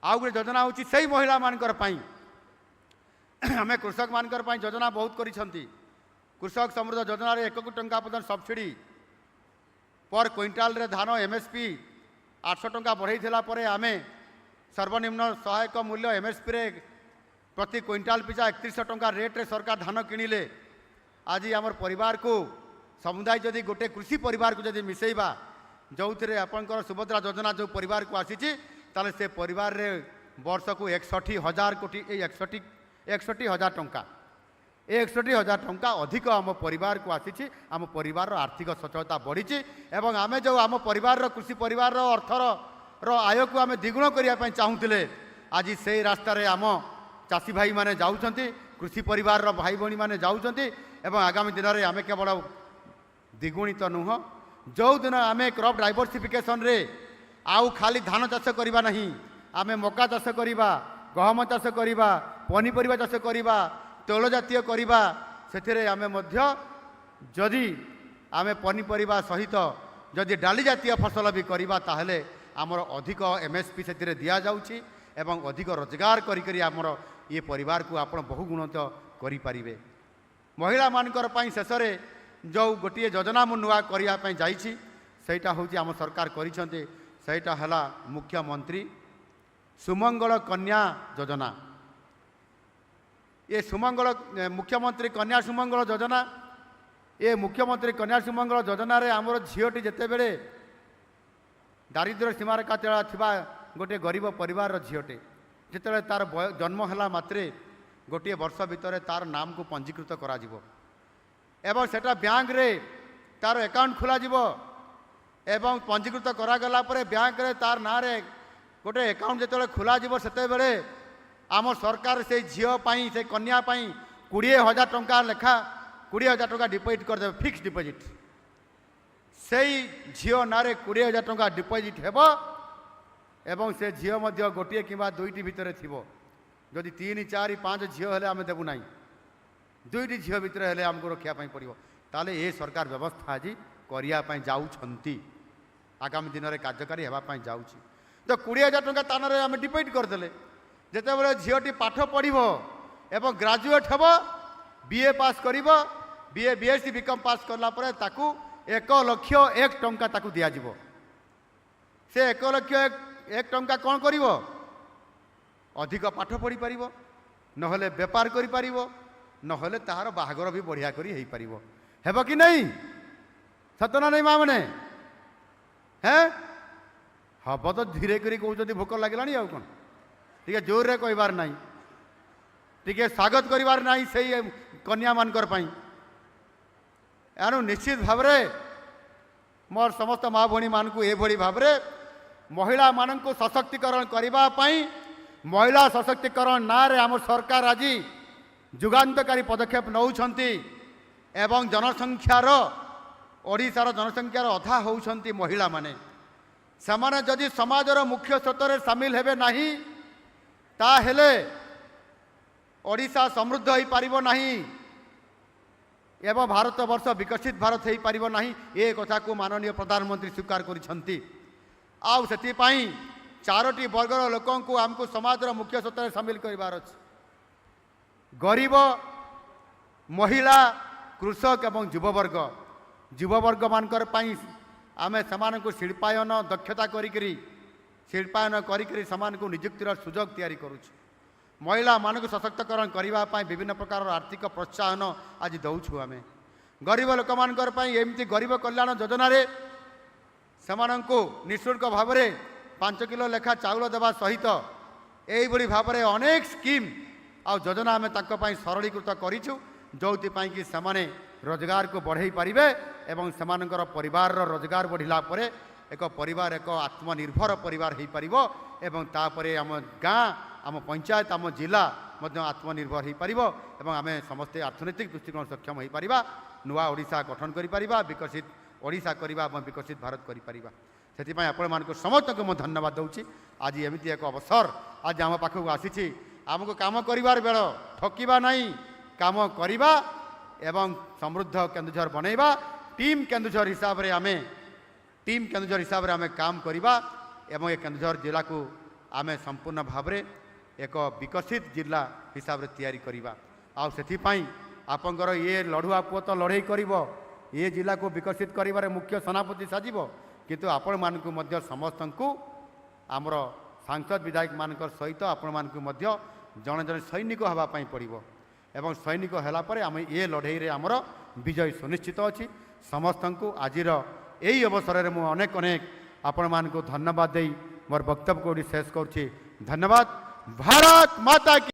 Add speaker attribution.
Speaker 1: आउ गोटे योजना हूँ से महिला मानकर आम कृषक मानकर योजना बहुत करिसेंती। कृषक समृद्ध योजना 1 कोटी टंका पर्यंत सब्सिडी पर क्विंटाल रे धान एमएसपी 800 टंका बढ़ई आम सर्वनिम्न सहायक मूल्य एमएसपी रे प्रति क्विंटाल पिछा 3100 टंका रेट रे सरकार धान किणिले। आज आमर परिवार को समुदाय जदि गोटे कृषि परिवार को जदि मिसेइबा जो थे आपंकर सुभद्रा योजना जो परिवार को आसी ताले से परिवार रे वर्ष को 61,000 कोटी 61,000 टंका 61,000 टंका अधिक आम परिवार को आसी। आम परिवार आर्थिक सचलता बढ़ी एवं आम जो आम परिवार कृषि परिवार अर्थर आय को आम द्विगुण करने चाहूले आज से रास्तार आम चाषी भाई माने जाउछंती कृषि परिवार भाई भणी माने जाउछंती एवं आगामी दिन में आम केवल द्विगुणित नुह जो दिन आम क्रॉप डाइवर्सिफिकेशन रे आउ खाली धान चाष करवा नहीं आम मका चाष करवा गहम चाष करवा पनीपरिया चाष करवा तैल जातीय करवा से आम जदि आम पनीपरिया सहित जदि डाली जातीय फसल भी करवा ताहले आमर अधिक एमएसपी से दि जाउछि एवं अधिक रोजगार करी आमर ये परिवार को आपण बहुगुणित करें। महिला मानकर शेष में जो गोटे योजना मु नुआ करने जाइछि सेटा हूँ आम सरकार करिसेंते सेटा हला मुख्यमंत्री सुमंगल कन्या योजना। ये सुमंगल मुख्यमंत्री कन्या सुमंगल योजना ये मुख्यमंत्री कन्या सुमंगल योजना रे आमर झीटी जिते बड़े दारिद्र्य सीमारेखा तला थिबा गोटे गरीब परिवार झीटे जिते तार जन्म है मात्रे गोटे वर्ष भितर तार नाम को पंजीकृत करा जिवो एवं सेटा बैंक रे तार अकाउंट खोला जिवो एवं पंजीकृत करागला परे बैंक रे तार ना रे गोटे अकाउंट जिते खोला जिवो सेते बेले आम सरकार से झील से कन्या 20,000 टंका लेखा 20,000 टंका डिपोजिट करदे फिक्स डिपोजिट से झील ना 20,000 टंका डिपोजिट हेबो एवं से झील गोटे कि दुईटी भितर थिबो जदि 3, 4, 5 झील हेले आम देबु नाई 2टी झील भितर हेले आमको रखापी पड़ो ताले ये सरकार व्यवस्था आज करने जाऊँगी आगामी दिन में कार्यकारी होगापी जाऊँगी तो 20,000 टंका तान आम डिपोजिट करदे जिते बड़े झीटी पाठ पढ़ एवं ग्राजुएट हेब बीए पास कर बीए बीएससी बीकम पास कलापर 1,01,001 टंका ताकू दिज्व से 1,01,001 टंका कौन कर अधिक पाठ पढ़ी पार नहले बेपार कर नहले तार बाहागर भी बढ़िया करी हो पार हेब कि नहीं सतना नहीं माँ मैंने हैं हम तो धीरे करी कहते भोक लगे आउ कौन टे जोर रे कहबार नहीं टे स्वागत करिवार नहीं से कन्या मानकर एणु निश्चित भाव मोर समस्त माँ भणी मान को यह भाव महिला मान को सशक्तिकरण करने महिला सशक्तिकरण ना रे आम सरकार आज जुगान्तकारी पदक्षेप नौछंती एवं जनसंख्यार ओडिशार जनसंख्यार अधा होउछंती महिला माने समाने जदि समाजर मुख्य स्रोतर सामिल हेबे नहीं ताहेले ओडिशा समृद्ध हो पारिबो नहीं एवं भारत वर्ष विकसित भारत हो पारिबो नहीं ये कथा को माननीय प्रधानमंत्री स्वीकार करिसंती आउ सेति पई 4टी वर्गर लोकों को आमको समाजर मुख्य स्रोतर सामिल करिवार अछि गरीब महिला कृषक एवं युववर्ग मानकर पई आमे समान को शिल्पायन दक्षता करी शिल्पायन करी समान को नियुक्तिर सुजोग तैयारी करुछ महिला मान को सशक्तिकरण करने विभिन्न प्रकार आर्थिक प्रोत्साहन आज दौछु आम गरीब लोक मानकर एमती गरीब कल्याण योजना रे समान को निःशुल्क भाव में 5 किलो लेखा चाउल देवा सहित यही भाव में अनेक स्कीम आ योजना आम सरलीकृत करूँ जो कि सेमाने रोजगार को बढ़ई पारिबे एवं सेमानकर परिवार रोजगार बढ़िला परे एक परिवार एक आत्मनिर्भर परिवार हो पारिबो एवं तापरे आम गाँ आम पंचायत आम जिला मध्य आत्मनिर्भर हो पारिबो एवं आम समस्ते अर्थनैतिक दृष्टिकोण सक्षम हो पारिबा नुआ ओडिशा गठन करि पारिबा विकसित ओडिशा करिबा एवं विकसित भारत करि पारिबा सेति आपण मानको समस्त को धन्यवाद दूची आज एमती एक अवसर आज आम पाखक आसी आमको काम करिवार बेल ठकिबा नहीं काम करिबा एवं समृद्ध केन्दुझर बनैबा टीम केन्दुझर हिसाब रे आमे टीम केन्दुझर हिसाब रे आमे काम करिबा एवं ए केन्दुझर जिला को आमे संपूर्ण भाव में एक विकसित जिला हिसाब से तैयारी करवा आउ आपंकर ये लड़ुआ पुओ तो लड़े कर ये जिला को विकसित कर मुख्य सेनापति साजिब किंतु आपण मानक समस्त को आमर सांसद विधायक मान सहित आपण मानक जड़े जड़े सैनिक हाँपाई पड़ो एवं सैनिक है आम ये लड़ई आमर विजय सुनिश्चित अच्छी समस्त को आज यही अवसर में मुझे अनेक अनेक आपण मान धन्यवाद दे मोर वक्तव्य को शेष करुँची धन्यवाद। भारत माता की